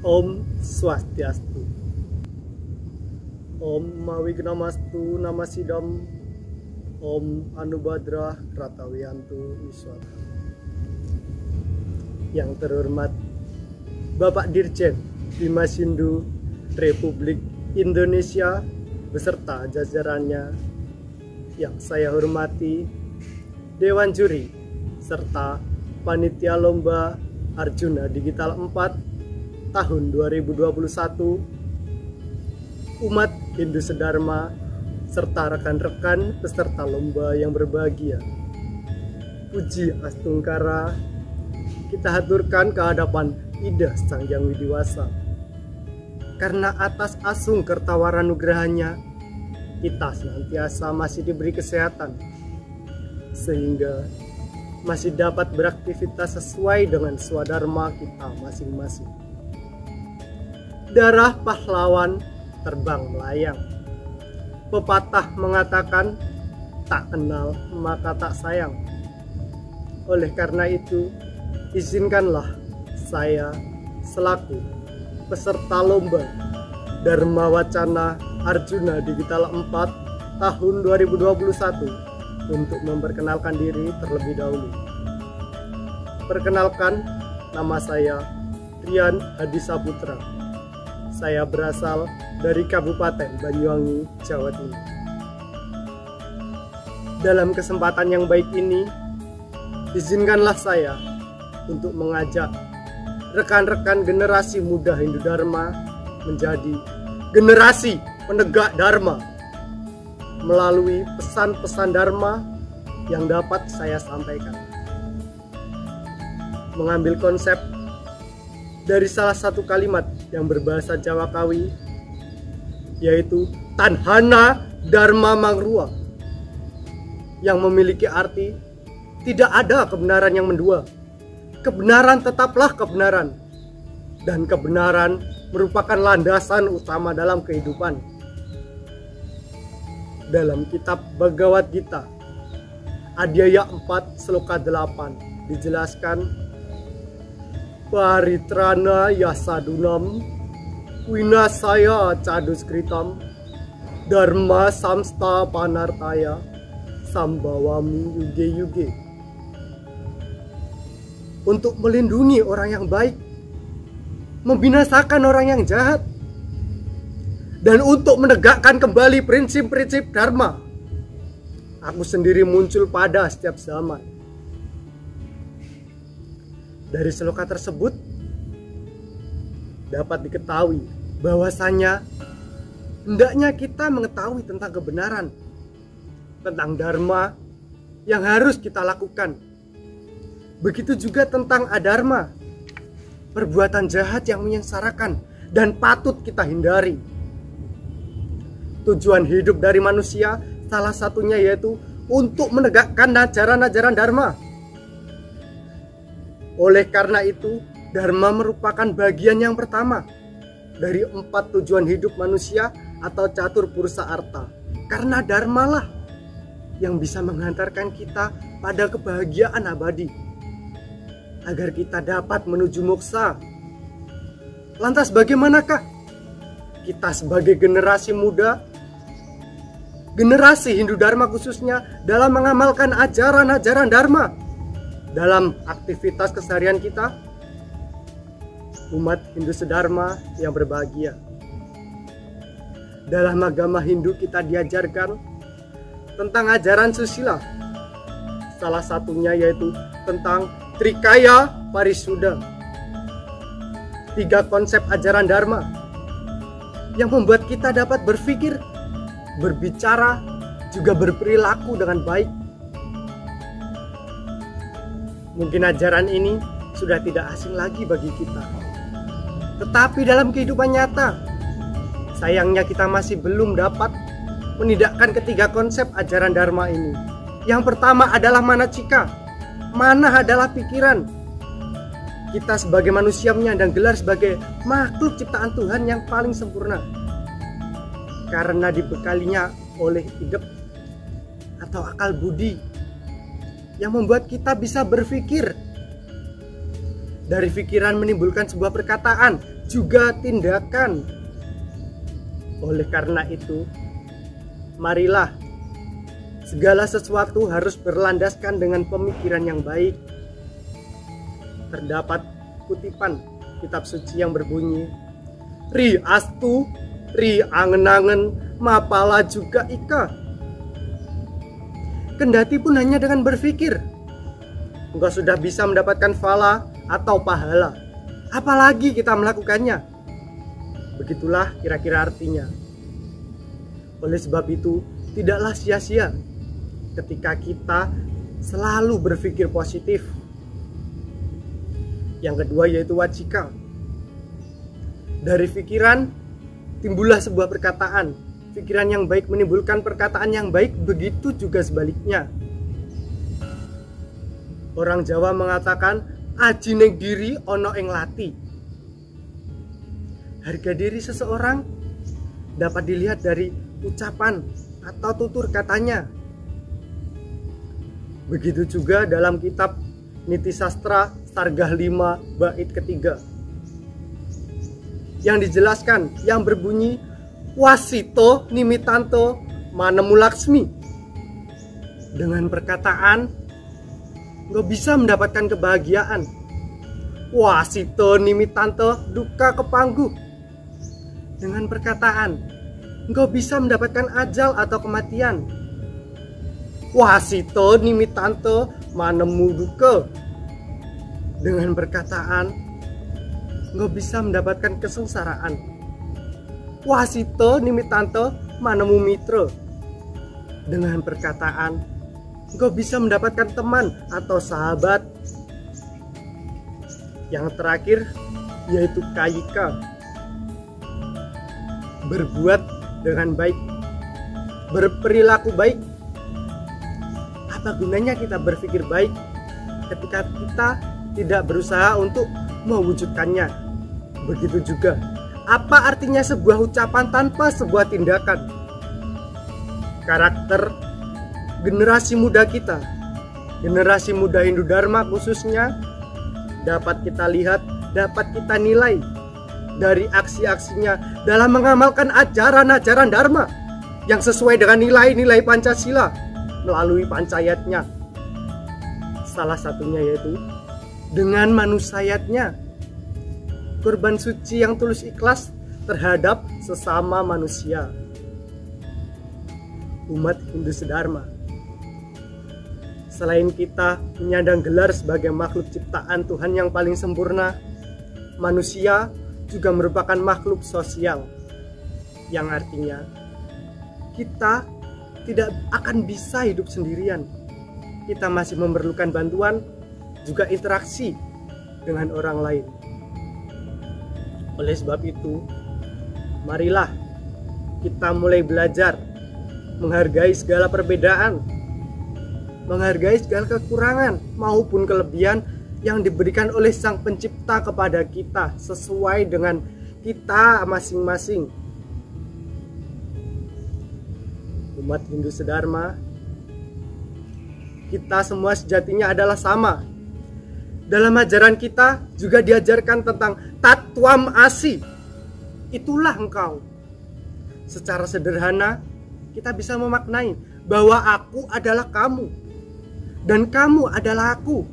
Om Swastiastu. Om Mawignamastu Namasidam. Om Anubhadrah Kratawiyantu Wiswata. Yang terhormat Bapak Dirjen Bimas Hindu Republik Indonesia beserta jajarannya, yang saya hormati Dewan Juri serta Panitia Lomba Arjuna Digital 4 tahun 2021, umat Hindu Sedharma, serta rekan-rekan peserta lomba yang berbahagia. Puji Astungkara kita haturkan ke hadapan Ida Sang Hyang Widiwasa. Karena atas asung kertawara nugrahanya, kita senantiasa masih diberi kesehatan, sehingga masih dapat beraktivitas sesuai dengan swadharma kita masing-masing. Darah pahlawan terbang melayang. Pepatah mengatakan, tak kenal maka tak sayang. Oleh karena itu, izinkanlah saya selaku peserta lomba Dharma Wacana Arjuna Digital 4 tahun 2021 untuk memperkenalkan diri terlebih dahulu. Perkenalkan, nama saya Rian Hadi Saputra. Saya berasal dari Kabupaten Banyuwangi, Jawa Timur. Dalam kesempatan yang baik ini, izinkanlah saya untuk mengajak rekan-rekan generasi muda Hindu Dharma menjadi generasi penegak Dharma melalui pesan-pesan Dharma yang dapat saya sampaikan. Mengambil konsep dari salah satu kalimat yang berbahasa Jawa Kawi, yaitu Tanhana Dharma Mangrua, yang memiliki arti tidak ada kebenaran yang mendua. Kebenaran tetaplah kebenaran, dan kebenaran merupakan landasan utama dalam kehidupan. Dalam kitab Bhagavad Gita Adhyaya 4 Sloka 8 dijelaskan, Paritrana yasadunam winasaya caduskritam dharma samsta panartaya sambawami yuge yuge. Untuk melindungi orang yang baik, membinasakan orang yang jahat, dan untuk menegakkan kembali prinsip-prinsip Dharma, aku sendiri muncul pada setiap zaman. Dari sloka tersebut dapat diketahui bahwasanya hendaknya kita mengetahui tentang kebenaran, tentang Dharma yang harus kita lakukan. Begitu juga tentang adharma, perbuatan jahat yang menyengsarakan dan patut kita hindari. Tujuan hidup dari manusia salah satunya yaitu untuk menegakkan ajaran-ajaran Dharma. Oleh karena itu, Dharma merupakan bagian yang pertama dari 4 tujuan hidup manusia atau catur pursa arta. Karena Dharma lah yang bisa menghantarkan kita pada kebahagiaan abadi, agar kita dapat menuju moksa. Lantas bagaimanakah kita sebagai generasi muda, generasi Hindu Dharma khususnya, dalam mengamalkan ajaran-ajaran Dharma dalam aktivitas keseharian kita? Umat Hindu Sedharma yang berbahagia, dalam agama Hindu kita diajarkan tentang ajaran susila. Salah satunya yaitu tentang Trikaya Parisuddha, 3 konsep ajaran Dharma yang membuat kita dapat berpikir, berbicara, juga berperilaku dengan baik. Mungkin ajaran ini sudah tidak asing lagi bagi kita, tetapi dalam kehidupan nyata, sayangnya kita masih belum dapat menidakkan ketiga konsep ajaran Dharma ini. Yang pertama adalah manacika. Mana adalah pikiran. Kita sebagai manusia menyandang gelar sebagai makhluk ciptaan Tuhan yang paling sempurna, karena dibekalinya oleh idep atau akal budi yang membuat kita bisa berpikir. Dari pikiran menimbulkan sebuah perkataan, juga tindakan. Oleh karena itu, marilah segala sesuatu harus berlandaskan dengan pemikiran yang baik. Terdapat kutipan kitab suci yang berbunyi, Ri astu, ri angen-angen, mapala juga ika. Kendati pun hanya dengan berpikir, engkau sudah bisa mendapatkan fala atau pahala. Apalagi kita melakukannya. Begitulah kira-kira artinya. Oleh sebab itu, tidaklah sia-sia ketika kita selalu berpikir positif. Yang kedua yaitu wacika. Dari pikiran timbullah sebuah perkataan. Pikiran yang baik menimbulkan perkataan yang baik, begitu juga sebaliknya. Orang Jawa mengatakan aji ning diri ono ing lati. Harga diri seseorang dapat dilihat dari ucapan atau tutur katanya. Begitu juga dalam kitab Niti Sastra Sargah 5 bait ketiga yang dijelaskan, yang berbunyi wasito nimitanto manemu laksmi. Dengan perkataan nggak bisa mendapatkan kebahagiaan. Wasito nimitanto duka kepanggu. Dengan perkataan nggak bisa mendapatkan ajal atau kematian. Wasito nimitanto manemu duka. Dengan perkataan nggak bisa mendapatkan kesengsaraan. Wasito nimitanto manemu mitra. Dengan perkataan nggak bisa mendapatkan teman atau sahabat. Yang terakhir yaitu kayika. Berbuat dengan baik, berperilaku baik. Apa gunanya kita berpikir baik ketika kita tidak berusaha untuk mewujudkannya? Begitu juga, apa artinya sebuah ucapan tanpa sebuah tindakan? Karakter generasi muda kita, generasi muda Hindu Dharma khususnya, dapat kita lihat, dapat kita nilai dari aksi-aksinya dalam mengamalkan ajaran-ajaran Dharma yang sesuai dengan nilai-nilai Pancasila melalui pancayatnya. Salah satunya yaitu dengan manusayatnya, kurban suci yang tulus ikhlas terhadap sesama manusia. Umat Hindu Sedharma, selain kita menyandang gelar sebagai makhluk ciptaan Tuhan yang paling sempurna, manusia juga merupakan makhluk sosial, yang artinya kita tidak akan bisa hidup sendirian. Kita masih memerlukan bantuan, juga interaksi dengan orang lain. Oleh sebab itu, marilah kita mulai belajar menghargai segala perbedaan, menghargai segala kekurangan maupun kelebihan yang diberikan oleh Sang Pencipta kepada kita sesuai dengan kita masing-masing. Umat Hindu Sedharma, kita semua sejatinya adalah sama. Dalam ajaran kita juga diajarkan tentang Tattwam Asi. Itulah engkau. Secara sederhana kita bisa memaknai bahwa aku adalah kamu dan kamu adalah aku.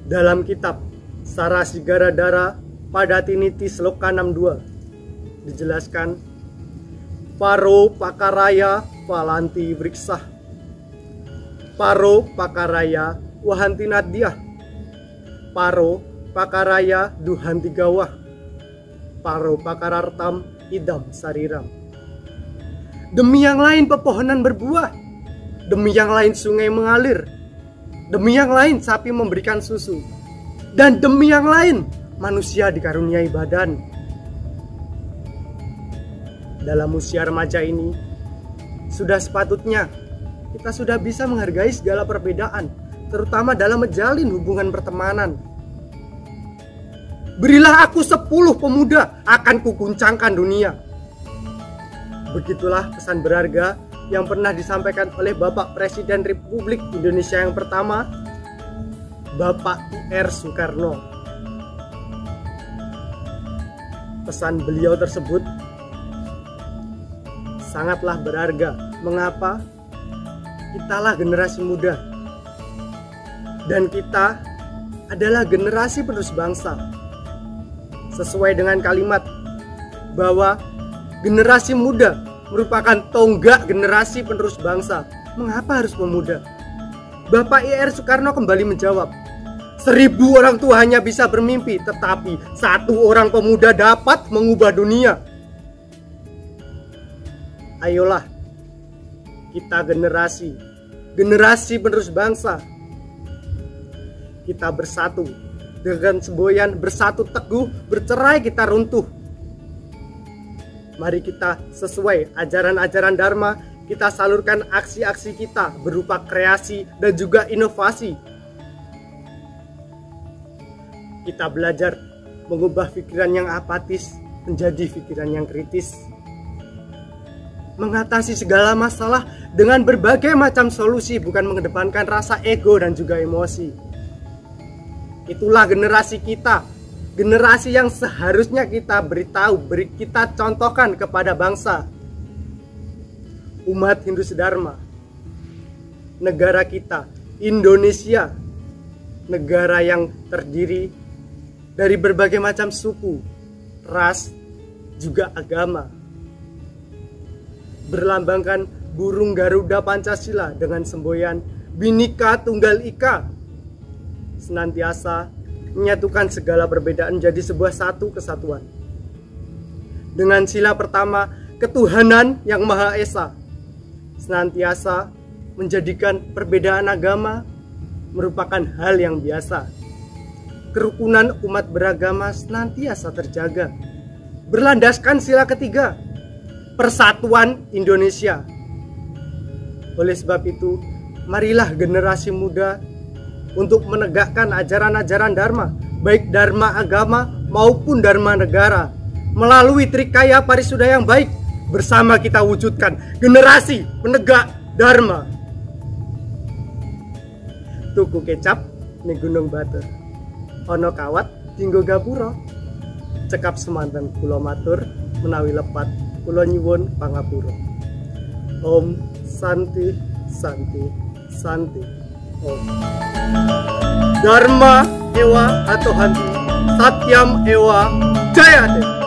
Dalam kitab Sarasigaradara Padatiniti Sloka 62 dijelaskan, Paro pakaraya valanti vriksah, Paro pakaraya wahanti nadyah, Paro pakaraya duhanti gawah, Paro pakarartam idam sariram. Demi yang lain pepohonan berbuah, demi yang lain sungai mengalir, demi yang lain sapi memberikan susu, dan demi yang lain manusia dikaruniai badan. Dalam usia remaja ini, sudah sepatutnya kita sudah bisa menghargai segala perbedaan, terutama dalam menjalin hubungan pertemanan. Berilah aku 10 pemuda, akan kuguncangkan dunia. Begitulah pesan berharga yang pernah disampaikan oleh Bapak Presiden Republik Indonesia yang pertama, Bapak I.R. Soekarno. pesan beliau tersebut sangatlah berharga. Mengapa? Kitalah generasi muda, dan kita adalah generasi penerus bangsa. Sesuai dengan kalimat bahwa generasi muda merupakan tonggak generasi penerus bangsa. Mengapa harus pemuda? Bapak I.R. Soekarno kembali menjawab, 1000 orang tua hanya bisa bermimpi, tetapi 1 orang pemuda dapat mengubah dunia. Ayolah, kita generasi penerus bangsa, kita bersatu dengan semboyan bersatu teguh, bercerai kita runtuh. Mari kita sesuai ajaran-ajaran Dharma, kita salurkan aksi-aksi kita berupa kreasi dan juga inovasi. Kita belajar mengubah pikiran yang apatis menjadi pikiran yang kritis. Mengatasi segala masalah dengan berbagai macam solusi, bukan mengedepankan rasa ego dan juga emosi. Itulah generasi kita, generasi yang seharusnya kita beritahu, kita contohkan kepada bangsa. Umat Hindu Sedharma, negara kita, Indonesia, negara yang terdiri dari berbagai macam suku, ras, juga agama. Berlambangkan burung Garuda Pancasila dengan semboyan Bhinneka Tunggal Ika, senantiasa menyatukan segala perbedaan menjadi sebuah satu kesatuan. Dengan sila pertama, ketuhanan yang Maha Esa, senantiasa menjadikan perbedaan agama merupakan hal yang biasa. Kerukunan umat beragama senantiasa terjaga. Berlandaskan sila ketiga, persatuan Indonesia. Oleh sebab itu, marilah generasi muda untuk menegakkan ajaran-ajaran Dharma, baik Dharma agama maupun Dharma negara. Melalui Trikaya Parisuda yang baik, bersama kita wujudkan generasi penegak Dharma. Tuku kecap ning Gunung Batur, ono kawat dinggo gapura, cekap semanten kula matur menawi lepat kula nyuwun pangapura. Om Santi Santi Santi Om. Dharma Ewa atau Hanti Satyam Ewa Jayate.